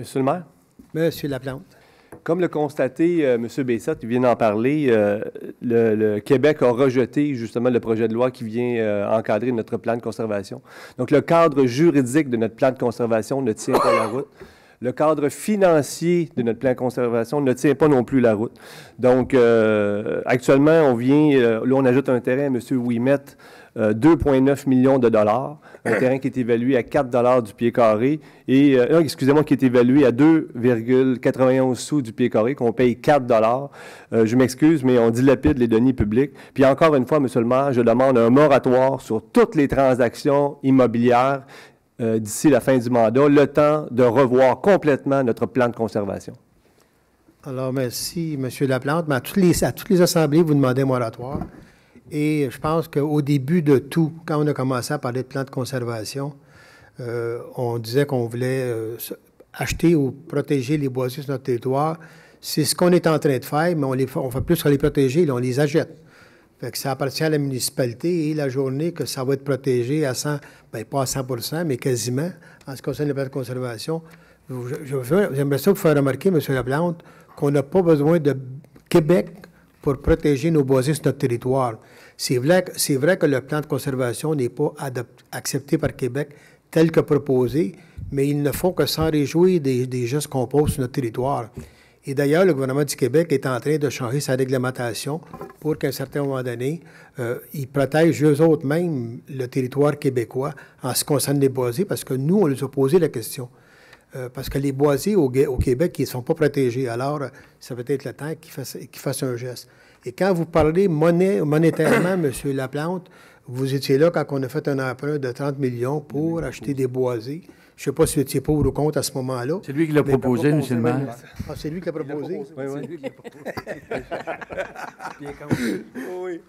Monsieur le maire? Monsieur Laplante. Comme l'a constaté M. Bessette, il vient d'en parler, le Québec a rejeté justement le projet de loi qui vient encadrer notre plan de conservation. Donc, le cadre juridique de notre plan de conservation ne tient pas la route. Le cadre financier de notre plan de conservation ne tient pas non plus la route. Donc, actuellement, on ajoute un terrain à M. Ouimet, 2,9 millions de dollars, un terrain qui est évalué à 4 $ du pied carré et, excusez-moi, qui est évalué à 2,91 sous du pied carré, qu'on paye 4 $. Je m'excuse, mais on dilapide les deniers publics. Puis encore une fois, Monsieur le maire, je demande un moratoire sur toutes les transactions immobilières d'ici la fin du mandat, le temps de revoir complètement notre plan de conservation. Alors, merci, M. Laplante. Mais à toutes les assemblées, vous demandez un moratoire. Et je pense qu'au début de tout, quand on a commencé à parler de plan de conservation, on disait qu'on voulait acheter ou protéger les boisiers sur notre territoire. C'est ce qu'on est en train de faire, mais on fait plus sur les protéger, là, on les achète. Fait que ça appartient à la municipalité et la journée que ça va être protégé à 100, bien pas à 100%, mais quasiment, en ce qui concerne le plan de conservation. J'aimerais ça vous faire remarquer, M. Laplante, qu'on n'a pas besoin de Québec pour protéger nos boisiers sur notre territoire. C'est vrai que le plan de conservation n'est pas accepté par Québec tel que proposé, mais ils ne font que s'en réjouir des gestes qu'on pose sur notre territoire. Et d'ailleurs, le gouvernement du Québec est en train de changer sa réglementation pour qu'à un certain moment donné, ils protègent eux autres même le territoire québécois en ce qui concerne les boisiers, parce que nous, on les a posé la question. Parce que les boisiers au Québec, ils ne sont pas protégés. Alors, ça peut être le temps qu'ils fassent un geste. Et quand vous parlez monétairement, M. Laplante, vous étiez là quand on a fait un emprunt de 30 millions pour acheter des boisiers. Je ne sais pas si vous étiez pour ou contre à ce moment-là. C'est lui qui l'a proposé, M. le maire. Ah, c'est lui qui l'a proposé? Oui, oui. C'est lui qui l'a proposé. Oui.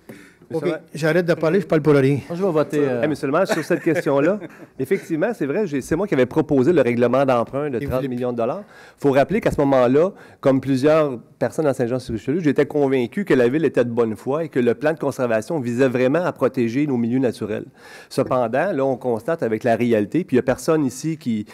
OK, j'arrête de parler, je parle pour rien. Moi, je vais voter... Monsieur le maire, sur cette question-là, effectivement, c'est vrai, c'est moi qui avais proposé le règlement d'emprunt de 30 millions de dollars. Il faut rappeler qu'à ce moment-là, comme plusieurs personnes à Saint-Jean-sur-Richelieu, j'étais convaincu que la Ville était de bonne foi et que le plan de conservation visait vraiment à protéger nos milieux naturels. Cependant, là, on constate avec la réalité, puis il n'y a personne ici qui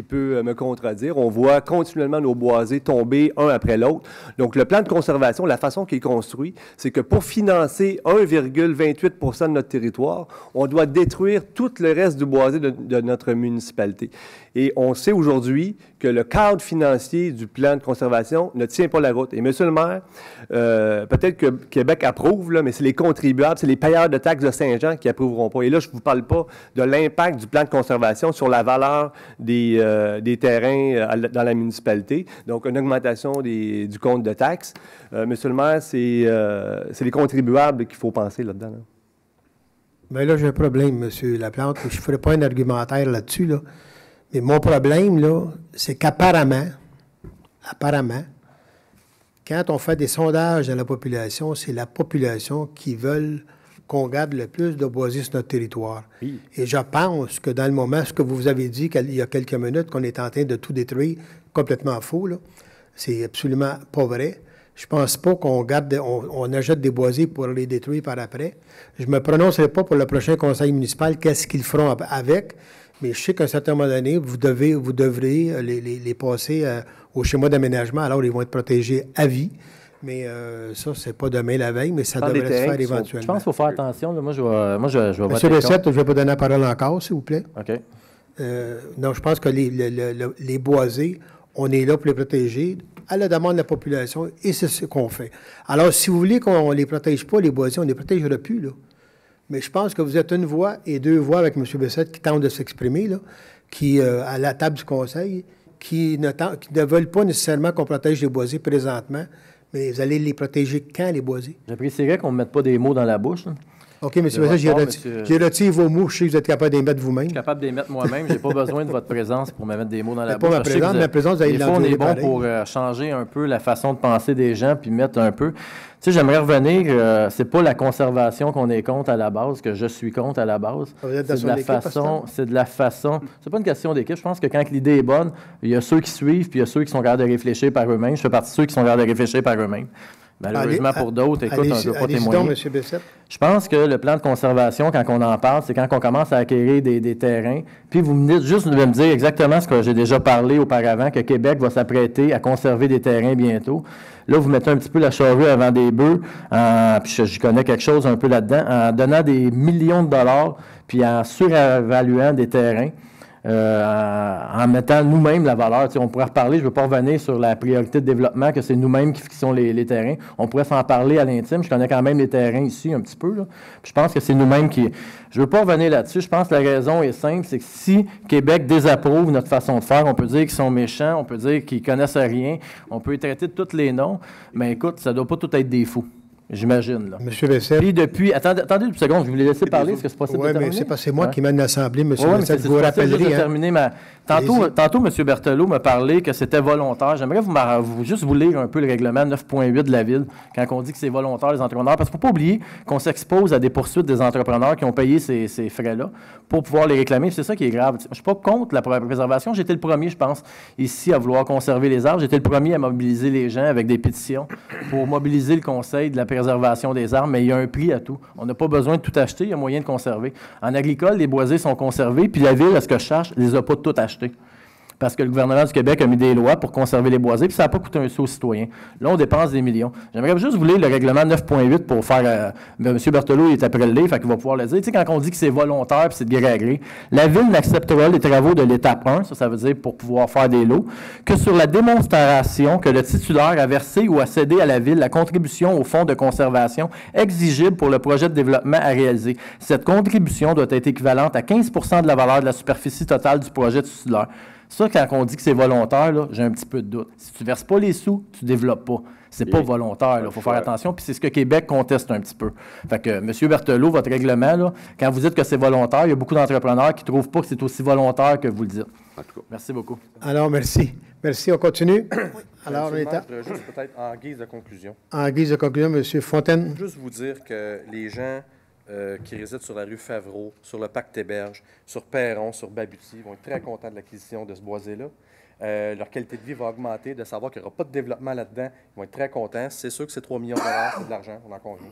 peut me contredire, on voit continuellement nos boisés tomber un après l'autre. Donc, le plan de conservation, la façon qu'il est construit, c'est que pour financer 1,28 % de notre territoire, on doit détruire tout le reste du boisé de notre municipalité. Et on sait aujourd'hui que le cadre financier du plan de conservation ne tient pas la route. Et monsieur le maire, peut-être que Québec approuve, là, mais c'est les contribuables, c'est les payeurs de taxes de Saint-Jean qui approuveront pas. Et là, je ne vous parle pas de l'impact du plan de conservation sur la valeur des terrains dans la municipalité. Donc, une augmentation du compte de taxes. Monsieur le maire, c'est les contribuables qu'il faut penser là-dedans. Là. Bien là, j'ai un problème, M. Laplante. Je ne ferai pas un argumentaire là-dessus, là. Mais mon problème, là, c'est qu'apparemment, quand on fait des sondages dans la population, c'est la population qui veut qu'on garde le plus de boisiers sur notre territoire. Oui. Et je pense que dans le moment, ce que vous avez dit il y a quelques minutes, qu'on est en train de tout détruire, complètement faux, là, c'est absolument pas vrai. Je pense pas qu'on on achète des boisiers pour les détruire par après. Je me prononcerai pas pour le prochain conseil municipal, qu'est-ce qu'ils feront avec. Mais je sais qu'à un certain moment donné, vous devrez les passer au schéma d'aménagement, alors ils vont être protégés à vie. Mais ça, c'est pas demain la veille, mais ça devrait se faire éventuellement. Je pense qu'il faut faire attention. Là. Moi, je vais voter. Monsieur Bessette, je ne vais pas donner la parole encore, s'il vous plaît. OK. Non, je pense que les boisés, on est là pour les protéger à la demande de la population, et c'est ce qu'on fait. Alors, si vous voulez qu'on ne les protège pas, les boisés, on ne les protégera plus, là. Mais je pense que vous êtes une voix et deux voix avec M. Bessette qui tentent de s'exprimer, là, qui, à la table du conseil, qui ne veulent pas nécessairement qu'on protège les boisés présentement, mais vous allez les protéger quand, les boisés? J'apprécierais qu'on ne mette pas des mots dans la bouche. Là. OK, M. Bessette, j'ai retiré vos mots. Je sais que vous êtes capable de les mettre vous-même. Je suis capable de les mettre moi-même. Je n'ai pas besoin de votre présence pour me mettre des mots dans la bouche. Pas ma présence, vous allez l'endurer. On est bon pour changer un peu la façon de penser des gens puis mettre un peu... Tu sais, j'aimerais revenir, c'est pas la conservation qu'on est contre à la base, que je suis contre à la base. C'est de la façon... C'est pas une question d'équipe. Je pense que quand l'idée est bonne, il y a ceux qui suivent puis il y a ceux qui sont capables de réfléchir par eux-mêmes. Je fais partie de ceux qui sont capables de réfléchir par eux-mêmes. Malheureusement, pour d'autres, écoute, on ne veut pas témoigner. M. Bessette. Je pense que le plan de conservation, quand on en parle, c'est quand on commence à acquérir des terrains. Puis vous venez juste de me dire exactement ce que j'ai déjà parlé auparavant, que Québec va s'apprêter à conserver des terrains bientôt. Là, vous mettez un petit peu la charrue avant des bœufs, puis je connais quelque chose un peu là-dedans, en donnant des millions de dollars, puis en surévaluant des terrains. En mettant nous-mêmes la valeur. On pourrait reparler, je ne veux pas revenir sur la priorité de développement, que c'est nous-mêmes qui fixons les terrains. On pourrait s'en parler à l'intime. Je connais quand même les terrains ici un petit peu. Là. Puis je pense que c'est nous-mêmes qui... Je ne veux pas revenir là-dessus. Je pense que la raison est simple, c'est que si Québec désapprouve notre façon de faire, on peut dire qu'ils sont méchants, on peut dire qu'ils ne connaissent rien, on peut les traiter de tous les noms, mais écoute, ça ne doit pas tout être des fous. J'imagine, là. M. Bessette. Puis depuis... Attendez une seconde, je vais vous les laisser parler. Est-ce que c'est possible de terminer? Oui, mais c'est moi qui mène l'Assemblée, M. Bessette. Vous rappellerez... terminer Tantôt, M. Berthelot m'a parlé que c'était volontaire. J'aimerais juste vous lire un peu le règlement 9.8 de la Ville, quand on dit que c'est volontaire, les entrepreneurs. Parce qu'il ne faut pas oublier qu'on s'expose à des poursuites des entrepreneurs qui ont payé ces frais-là pour pouvoir les réclamer. C'est ça qui est grave. Je ne suis pas contre la préservation. J'étais le premier, je pense, ici, à vouloir conserver les arbres. J'étais le premier à mobiliser les gens avec des pétitions pour mobiliser le Conseil de la préservation des arbres, mais il y a un prix à tout. On n'a pas besoin de tout acheter, il y a moyen de conserver. En agricole, les boisés sont conservés, puis la Ville, à ce que je cherche, ne les a pas toutes achetées. Parce que le gouvernement du Québec a mis des lois pour conserver les boisés, puis ça n'a pas coûté un sou aux citoyens. Là, on dépense des millions. J'aimerais juste vous lire le règlement 9.8 pour faire... M. Berthelot, il est après le livre, fait qu'il va pouvoir le dire. Tu sais, quand on dit que c'est volontaire puis c'est de gré à gré, la Ville n'acceptera les travaux de l'étape 1, ça veut dire pour pouvoir faire des lots, que sur la démonstration que le titulaire a versé ou a cédé à la Ville la contribution au fonds de conservation exigible pour le projet de développement à réaliser. Cette contribution doit être équivalente à 15 de la valeur de la superficie totale du projet titulaire. Ça, quand on dit que c'est volontaire, là, j'ai un petit peu de doute. Si tu ne verses pas les sous, tu ne développes pas. C'est pas volontaire, il faut faire attention. Puis c'est ce que Québec conteste un petit peu. Fait que, M. Berthelot, votre règlement, là, quand vous dites que c'est volontaire, il y a beaucoup d'entrepreneurs qui ne trouvent pas que c'est aussi volontaire que vous le dites. En tout cas. Merci beaucoup. Alors, merci. Merci, on continue. Oui. Alors, on est juste peut-être en guise de conclusion. En guise de conclusion, M. Fontaine. Juste vous dire que les gens qui résident sur la rue Favreau, sur le Parc Théberge, sur Perron, sur Babuty, vont être très contents de l'acquisition de ce boisé-là. Leur qualité de vie va augmenter, de savoir qu'il n'y aura pas de développement là-dedans. Ils vont être très contents. C'est sûr que c'est 3 millions de dollars, c'est de l'argent, on en convient.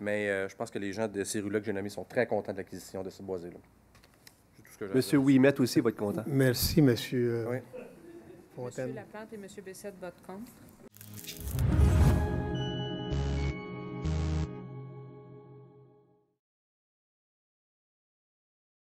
Mais je pense que les gens de ces rues-là que j'ai nommées sont très contents de l'acquisition de ce boisé-là. Monsieur Ouimet aussi va être content. Merci, M. Oui. Fontaine. M. Laplante et M. Bessette votent contre.